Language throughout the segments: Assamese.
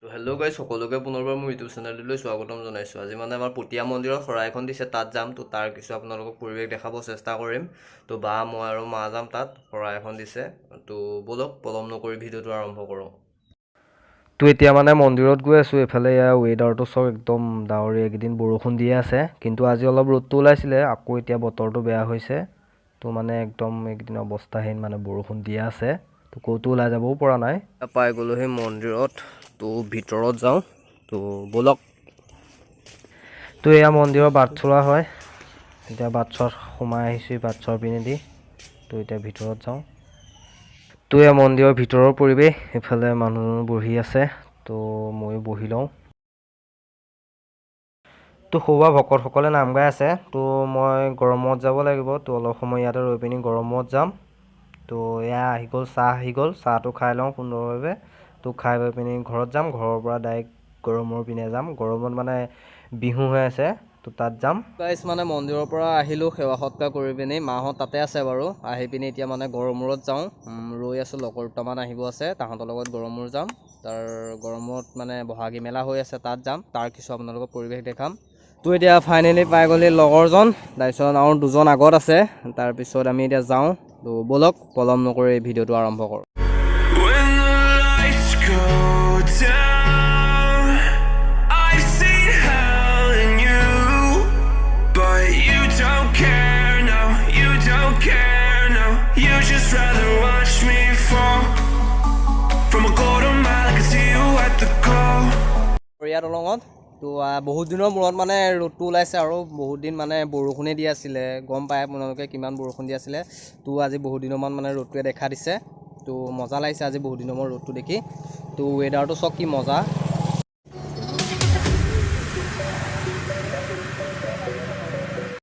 তো হেল্ল' গাইজ সকলোকে পুনৰবাৰ মোৰ ইউটিউব চেনেললৈ স্বাগতম জনাইছোঁ। আজি মানে আমাৰ পটীয়া মন্দিৰৰ শৰাই এখন দিছে, তাত যাম। তো তাৰ কিছু আপোনালোকক পৰিৱেশ দেখাব চেষ্টা কৰিম। তো বা মই আৰু মা যাম তাত, শৰাই এখন দিছে। তো ব'লক পলম নকৰি ভিডিঅ'টো আৰম্ভ কৰোঁ। তো এতিয়া মানে মন্দিৰত গৈ আছোঁ। এইফালে ইয়াৰ ৱেডাৰটো চাওক, একদম ডাৱৰীয়া, এইকেইদিন বৰষুণ দিয়ে আছে। কিন্তু আজি অলপ ৰ'দটো ওলাইছিলে, আকৌ এতিয়া বতৰটো বেয়া হৈছে। তো মানে একদম এইকেইদিন অৱস্থাহীন, মানে বৰষুণ দিয়ে আছে। তো ক'তো ওলাই যাবও পৰা নাই। পাই গ'লোঁ সেই মন্দিৰত। তো ভিতৰত যাওঁ। তো ব'লক। তো এয়া মন্দিৰৰ বাটচৰা হয়। এতিয়া বাটচৰাত সোমাই আহিছোঁ, বাটচৰাৰ পিনেদি। তো এতিয়া ভিতৰত যাওঁ। তো এয়া মন্দিৰৰ ভিতৰৰ পৰিৱেশ। এইফালে মানুহ বহি আছে। তো ময়ো বহি লওঁ। তো সৰুৱা ভকতসকলে নাম গাই আছে। তো মই গৰমত যাব লাগিব। তো অলপ সময় ইয়াতে ৰৈ পিনি গৰমত যাম। তো এয়া আহি গ'ল, চাহ আহি গ'ল। চাহটো খাই লওঁ সুন্দৰভাৱে। তো খাই বৈ পিনি ঘৰত যাম। ঘৰৰ পৰা ডাইৰেক্ট গৰমৰ পিনে যাম। গৰমত মানে বিহু হৈ আছে, তো তাত যাম। গাইজ মানে মন্দিৰৰ পৰা আহিলোঁ সেৱা সৎকাৰ কৰি পিনি। মাহঁত তাতে আছে বাৰু। আহি পিনি এতিয়া মানে গড়মূৰত যাওঁ। ৰৈ আছোঁ, লগৰ দুটামান আহিব আছে, তাহাঁতৰ লগত গড়মূৰ যাম। তাৰ গড়মূৰত মানে বহাগী মেলা হৈ আছে, তাত যাম। তাৰ কিছু আপোনালোকক পৰিৱেশ দেখাম। তো এতিয়া ফাইনেলি পাই গ'লি লগৰজন, তাৰপিছত আৰু দুজন আগত আছে। তাৰপিছত আমি এতিয়া যাওঁ। তো ব'লক পলম নকৰি ভিডিঅ'টো আৰম্ভ কৰোঁ। দলঙত তো বহুত দিনৰ মূৰত মানে ৰ'দটো ওলাইছে, আৰু বহুত দিন মানে বৰষুণে দি আছিলে। গম পায় আপোনালোকে কিমান বৰষুণ দি আছিলে। তো আজি বহুত দিনৰ মান মানে ৰ'দটোৱে দেখা দিছে। তো মজা লাগিছে আজি বহুত দিনৰ মূৰত ৰ'দটো দেখি। তো ৱেডাৰটো চাওক কি মজা।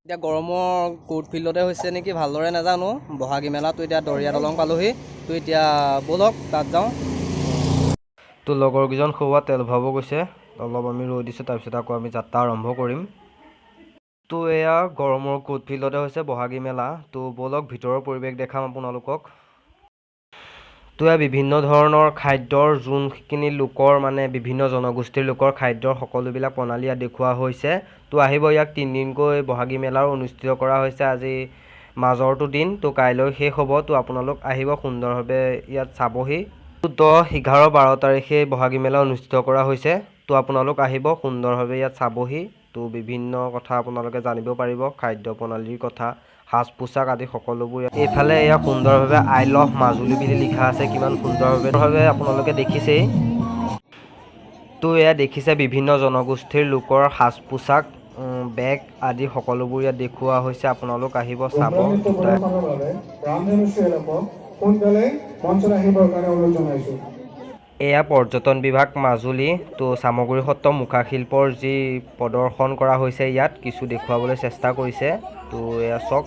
এতিয়া গৰমৰ কোৰ্ট ফিল্ডতে হৈছে নেকি, ভালদৰে নাজানো। বহাগী মেলাটো এতিয়া দৰিয়া দলং পালোহি। তো এতিয়া ব'লক তাত যাওঁ। তো লগৰকেইজন সৰুৱা তেল ভৰাব গৈছে। অলপ আমি ৰৈ দিছোঁ, তাৰপিছত আকৌ আমি যাত্ৰা আৰম্ভ কৰিম। তো এয়া গড়মূৰ কোৰ্ট ফিল্ডতে হৈছে বহাগী মেলা। তো ব'লক ভিতৰৰ পৰিৱেশ দেখাম আপোনালোকক। তো এয়া বিভিন্ন ধৰণৰ খাদ্যৰ, যোনখিনি লোকৰ মানে বিভিন্ন জনগোষ্ঠীৰ লোকৰ খাদ্যৰ সকলোবিলাক প্ৰণালী ইয়াত দেখুওৱা হৈছে। তো আহিব, ইয়াক 3 দিনকৈ বহাগী মেলাৰ অনুষ্ঠিত কৰা হৈছে। আজি মাজৰটো দিন, তো কাইলৈ শেষ হ'ব। তো আপোনালোক আহিব সুন্দৰভাৱে ইয়াত চাবহি। 10, 11, 12 তাৰিখে বহাগী মেলা অনুষ্ঠিত কৰা হৈছে। তো আপোনালোক আহিব সুন্দৰভাৱে ইয়াত চাবহি। তো বিভিন্ন কথা আপোনালোকে জানিব পাৰিব, খাদ্য প্ৰণালীৰ কথা, সাজ পোছাক আদি সকলোবোৰ। এইফালে এয়া সুন্দৰভাৱে আই লভ মাজুলী বুলি লিখা আছে, কিমান সুন্দৰভাৱে আপোনালোকে দেখিছেই। তো এয়া দেখিছে বিভিন্ন জনগোষ্ঠীৰ লোকৰ সাজ পোছাক, বেগ আদি সকলোবোৰ ইয়াত দেখুওৱা হৈছে। আপোনালোক আহিব চাব। এয়া পৰ্যটন বিভাগ মাজুলী। তো চামগুৰি সত্ৰ মুখাশিল্পৰ যি প্ৰদৰ্শন কৰা হৈছে, ইয়াত কিছু দেখুৱাবলৈ চেষ্টা কৰিছে। তো এয়া চাওক।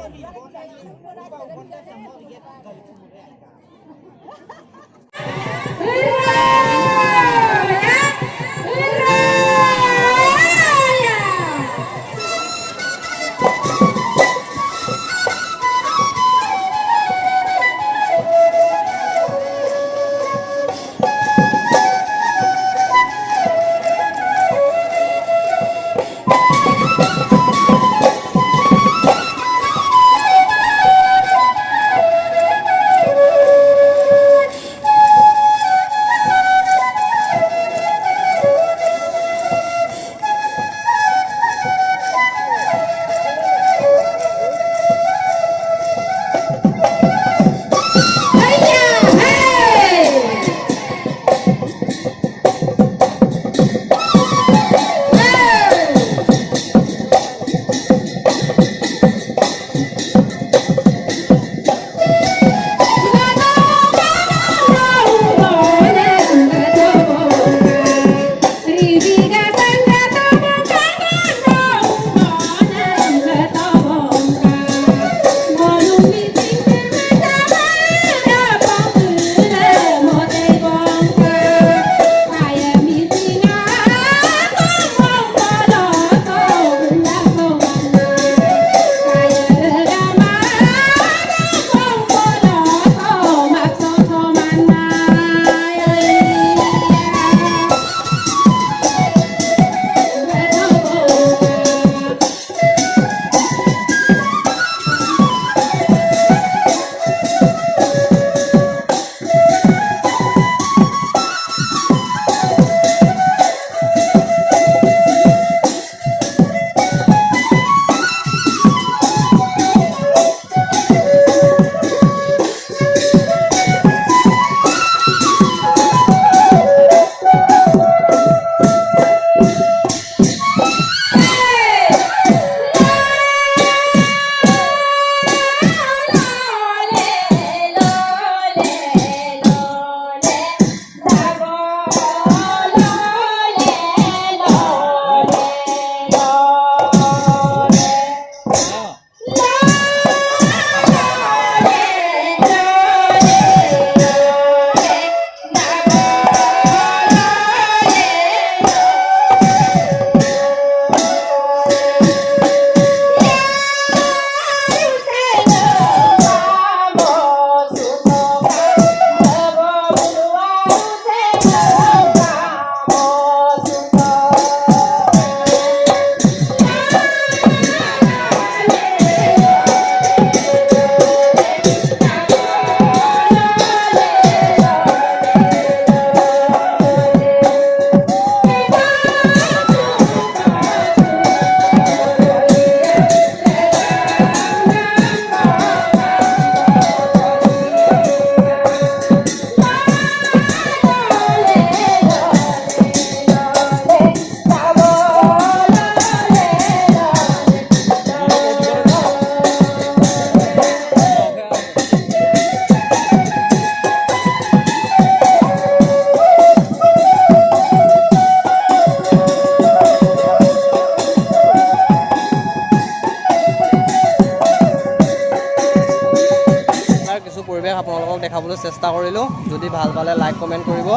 দেখাবলৈ চেষ্টা কৰিলোঁ। যদি ভাল পালে লাইক কমেণ্ট কৰিব।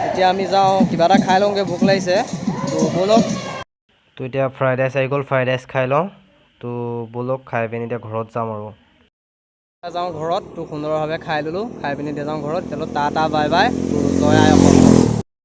এতিয়া আমি যাওঁ, কিবা এটা খাই লওঁগৈ, ভোক লাগিছে। তো ব'লক। তো এতিয়া ফ্ৰাইড ৰাইচ আহি গ'ল, ফ্ৰাইড ৰাইচ খাই লওঁ। তো ব'লক খাই পিনি এতিয়া ঘৰত যাম আৰু যাওঁ ঘৰত। তো সুন্দৰভাৱে খাই ল'লোঁ, খাই পিনি এতিয়া যাওঁ ঘৰত। চলো টাটা বাই বাই। তো জয় আই অসম।